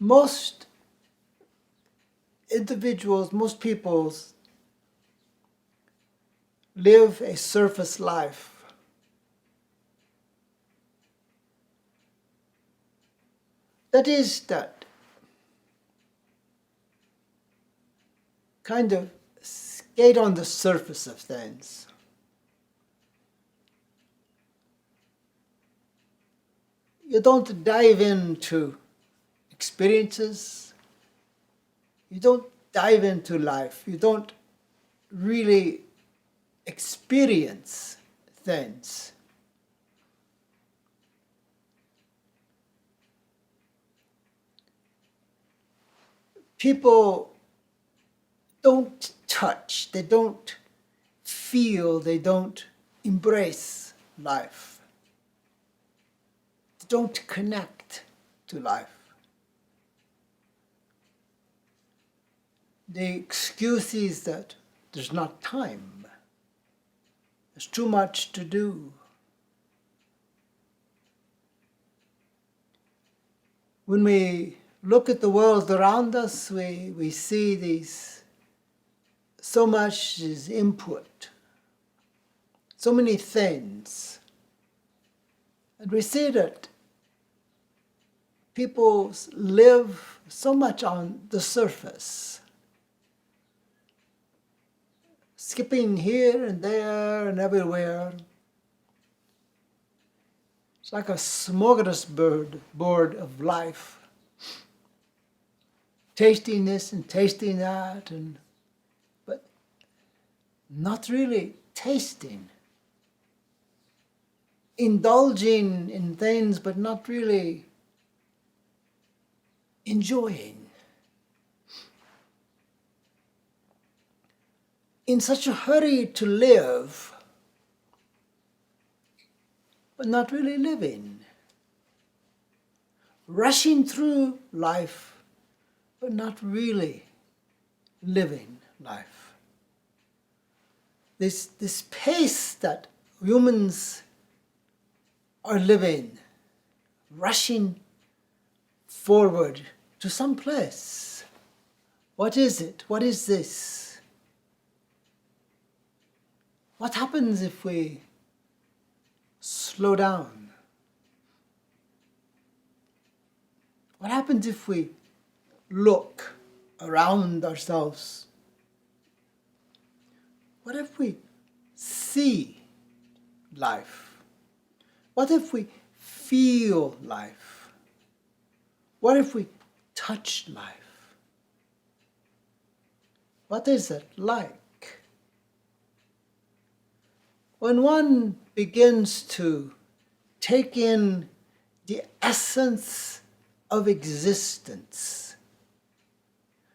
most individuals, most peoples live a surface life. That is, that kind of skate on the surface of things. You don't dive into experiences. You don't dive into life. You don't really experience things. People don't touch, they don't feel, they don't embrace life. They don't connect to life. The excuse is that there's not time. There's too much to do. When we look at the world around us, we see these, so much is input, so many things. And we see that people live so much on the surface, skipping here and there and everywhere. It's like a smorgasbord of life, tasting this and tasting that, but not really tasting. Indulging in things, but not really enjoying. In such a hurry to live, but not really living. Rushing through life, but not really living life. This pace that humans are living, rushing forward to some place. What is it? What is this? What happens if we slow down? What happens if we look around ourselves? What if we see life? What if we feel life? What if we touch life? What is it like? When one begins to take in the essence of existence,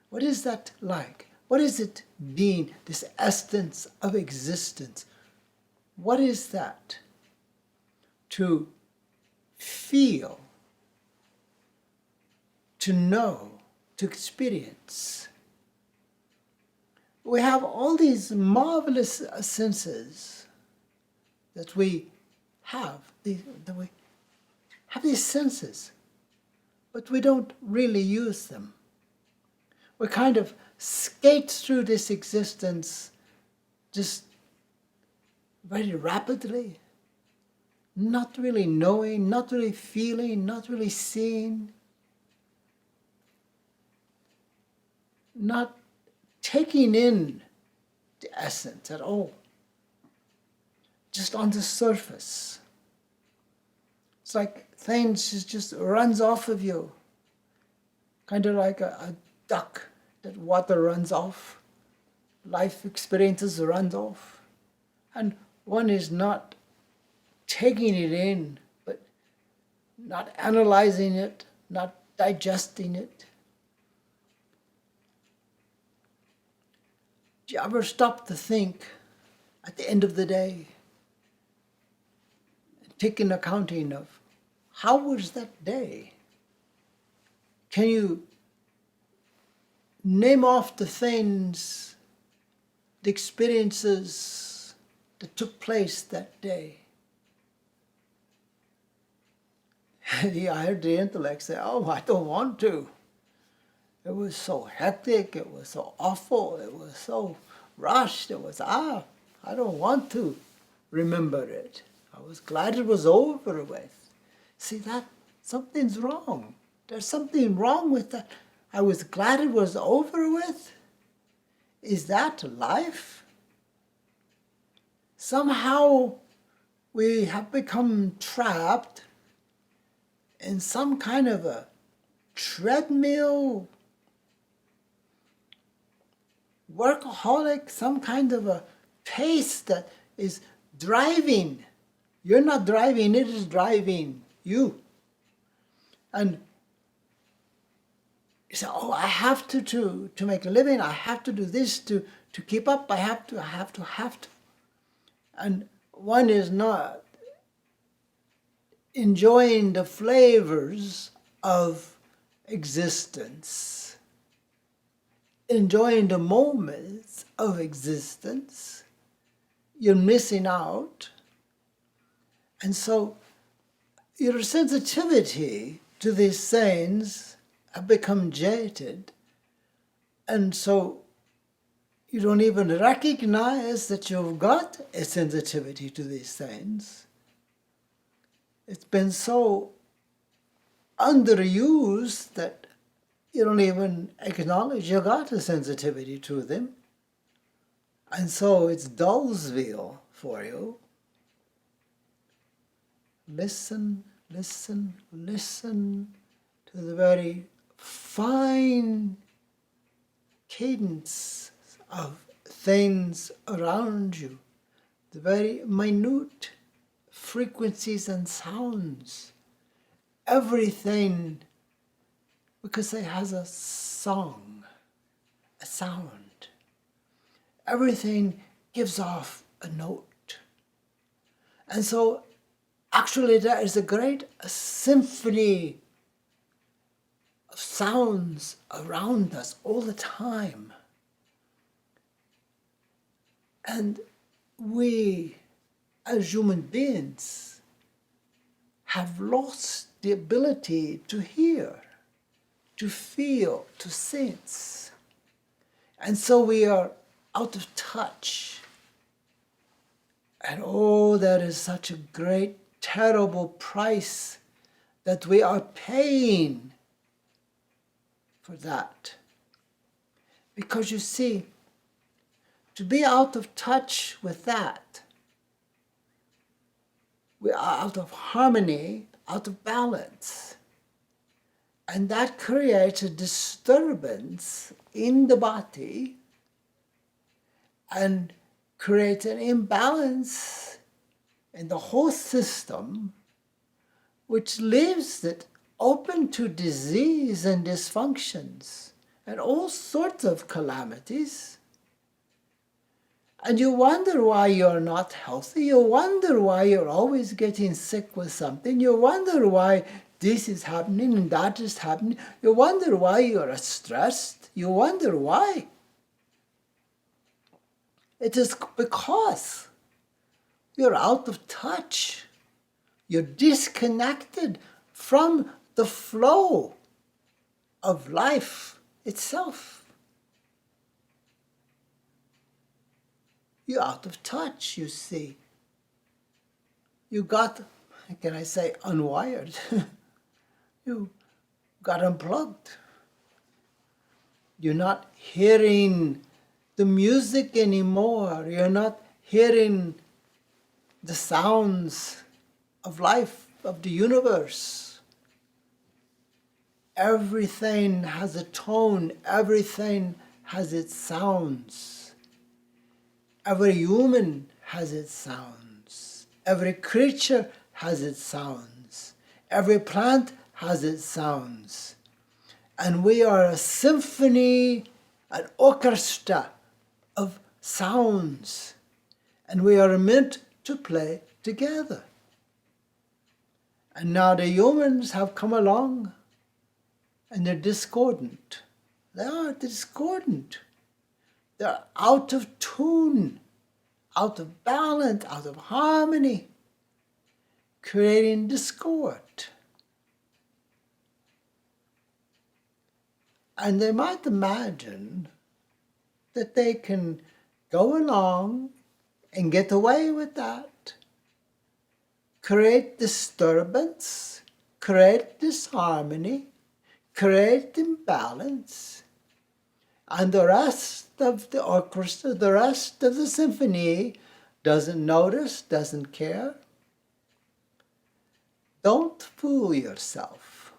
what is that like? What is it being, this essence of existence? What is that? To feel, to know, to experience. We have all these marvelous senses that we have. We have these senses, but we don't really use them. We kind of skate through this existence just very rapidly, not really knowing, not really feeling, not really seeing, not taking in the essence at all, just on the surface. It's like things just runs off of you, kind of like a duck that water runs off, life experiences runs off, and one is not taking it in, but not analyzing it, not digesting it. Do you ever stop to think at the end of the day and take an accounting of how was that day? Can you name off the things, the experiences that took place that day? Yeah, I heard the intellect say, oh, I don't want to. It was so hectic, it was so awful, it was so rushed, it was, I don't want to remember it. I was glad it was over with. See, that something's wrong. There's something wrong with that. I was glad it was over with. Is that life? Somehow we have become trapped in some kind of a treadmill, workaholic, some kind of a pace that is driving. You're not driving, it is driving you. And you say, oh, I have to make a living, I have to do this to keep up, I have to. And one is not enjoying the flavors of existence, enjoying the moments of existence. You're missing out. And so your sensitivity to these things have become jaded. And so you don't even recognize that you've got a sensitivity to these things. It's been so underused that you don't even acknowledge you got a sensitivity to them. And so it's Dullsville for you. Listen, listen, listen to the very fine cadence of things around you, the very minute frequencies and sounds, everything, because it has a song, a sound. Everything gives off a note. And so actually there is a great symphony of sounds around us all the time. And we, as human beings, have lost the ability to hear, to feel, to sense. And so we are out of touch. And oh, that is such a great, terrible price that we are paying for that. Because you see, to be out of touch with that, we are out of harmony, out of balance. And that creates a disturbance in the body and creates an imbalance in the whole system, which leaves it open to disease and dysfunctions and all sorts of calamities. And you wonder why you're not healthy. You wonder why you're always getting sick with something. You wonder why this is happening and that is happening. You wonder why you're stressed. You wonder why. It is because you're out of touch. You're disconnected from the flow of life itself. You're out of touch, you see. You got, can I say, unwired. You got unplugged. You're not hearing the music anymore. You're not hearing the sounds of life, of the universe. Everything has a tone. Everything has its sounds. Every human has its sounds. Every creature has its sounds. Every plant has its sounds. And we are a symphony, an orchestra of sounds. And we are meant to play together. And now the humans have come along and they're discordant. They are discordant. They're out of tune, out of balance, out of harmony, creating discord. And they might imagine that they can go along and get away with that, create disturbance, create disharmony, create imbalance, and the rest of the orchestra, the rest of the symphony doesn't notice, doesn't care. Don't fool yourself.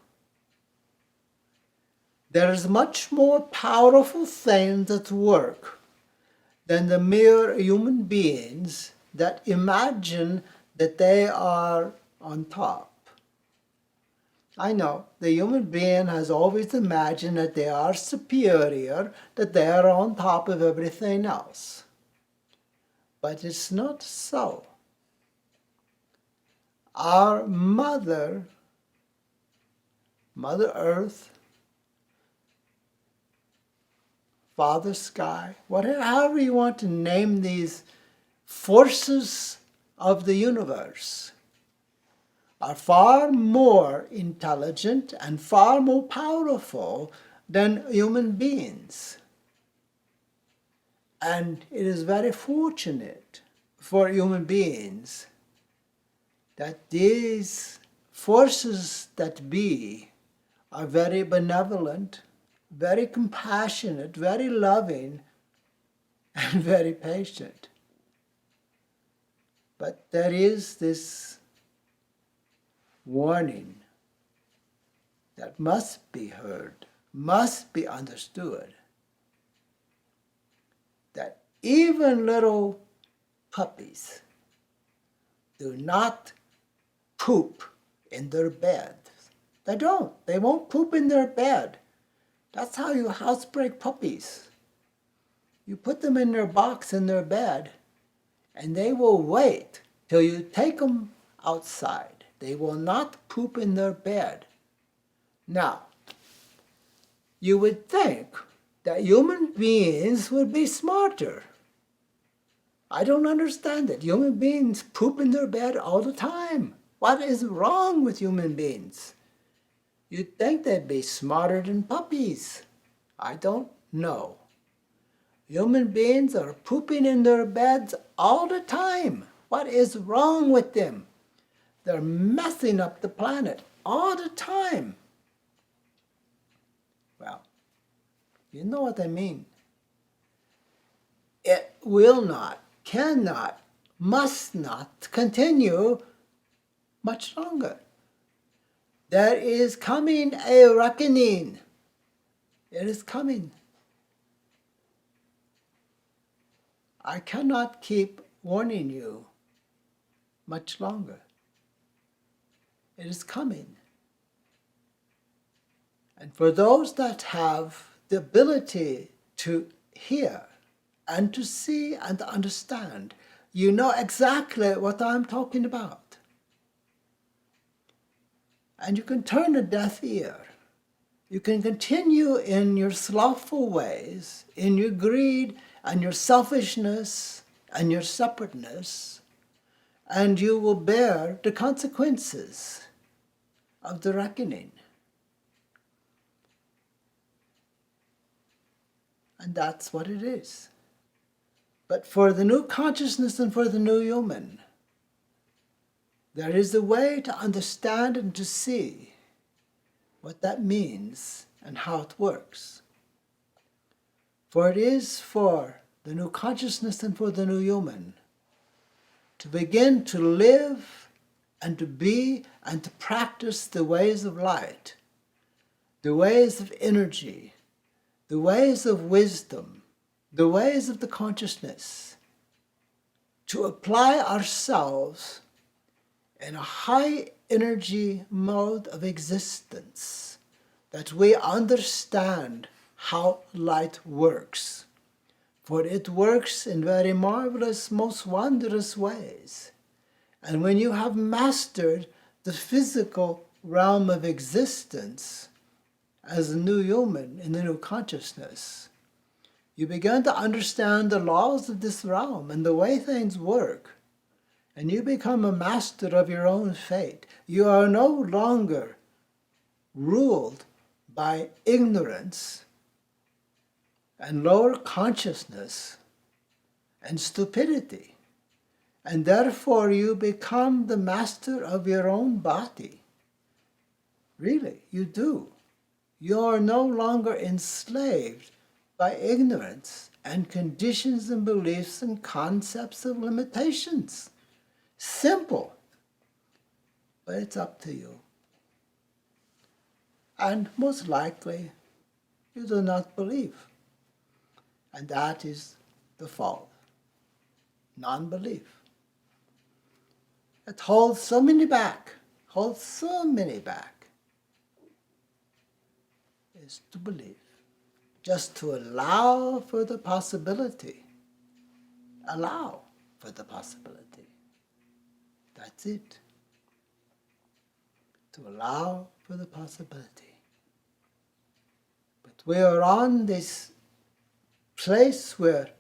There is much more powerful things at work than the mere human beings that imagine that they are on top. I know the human being has always imagined that they are superior, that they are on top of everything else. But it's not so. Our Mother Earth, Father Sky, however you want to name these forces of the universe, are far more intelligent and far more powerful than human beings. And it is very fortunate for human beings that these forces that be are very benevolent, very compassionate, very loving, and very patient. But there is this warning that must be heard, must be understood, that even little puppies do not poop in their bed. They don't. They won't poop in their bed. That's how you housebreak puppies. You put them in their box in their bed, and they will wait till you take them outside. They will not poop in their bed. Now, you would think that human beings would be smarter. I don't understand it. Human beings poop in their bed all the time. What is wrong with human beings? You'd think they'd be smarter than puppies. I don't know. Human beings are pooping in their beds all the time. What is wrong with them? They're messing up the planet all the time. Well, you know what I mean. It will not, cannot, must not continue much longer. There is coming a reckoning. It is coming. I cannot keep warning you much longer. It is coming. And for those that have the ability to hear and to see and to understand, you know exactly what I'm talking about. And you can turn a deaf ear. You can continue in your slothful ways, in your greed and your selfishness and your separateness, and you will bear the consequences of the reckoning. And that's what it is. But for the new consciousness and for the new human, there is a way to understand and to see what that means and how it works. For it is for the new consciousness and for the new human to begin to live and to be and to practice the ways of light, the ways of energy, the ways of wisdom, the ways of the consciousness, to apply ourselves in a high energy mode of existence, that we understand how light works. For it works in very marvelous, most wondrous ways. And when you have mastered the physical realm of existence as a new human in the new consciousness, you begin to understand the laws of this realm and the way things work. And you become a master of your own fate. You are no longer ruled by ignorance and lower consciousness and stupidity. And therefore you become the master of your own body. Really, you do. You are no longer enslaved by ignorance and conditions and beliefs and concepts of limitations. Simple, but it's up to you. And most likely, you do not believe. And that is the fault. Non-belief. It holds so many back, is to believe. Just to allow for the possibility. Allow for the possibility. That's it. To allow for the possibility. But we are on this place where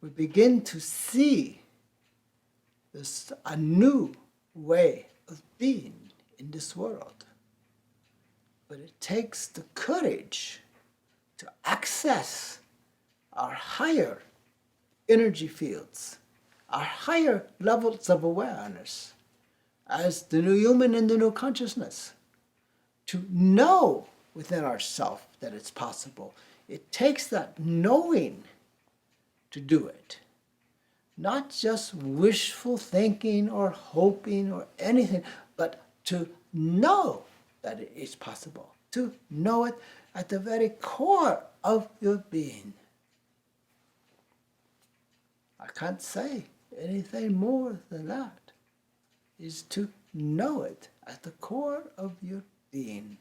we begin to see this a new way of being in this world. But it takes the courage to access our higher energy fields, our higher levels of awareness as the new human and the new consciousness, to know within ourselves that it's possible. It takes that knowing to do it. Not just wishful thinking or hoping or anything, but to know that it is possible. To know it at the very core of your being. I can't say anything more than that. Is to know it at the core of your being.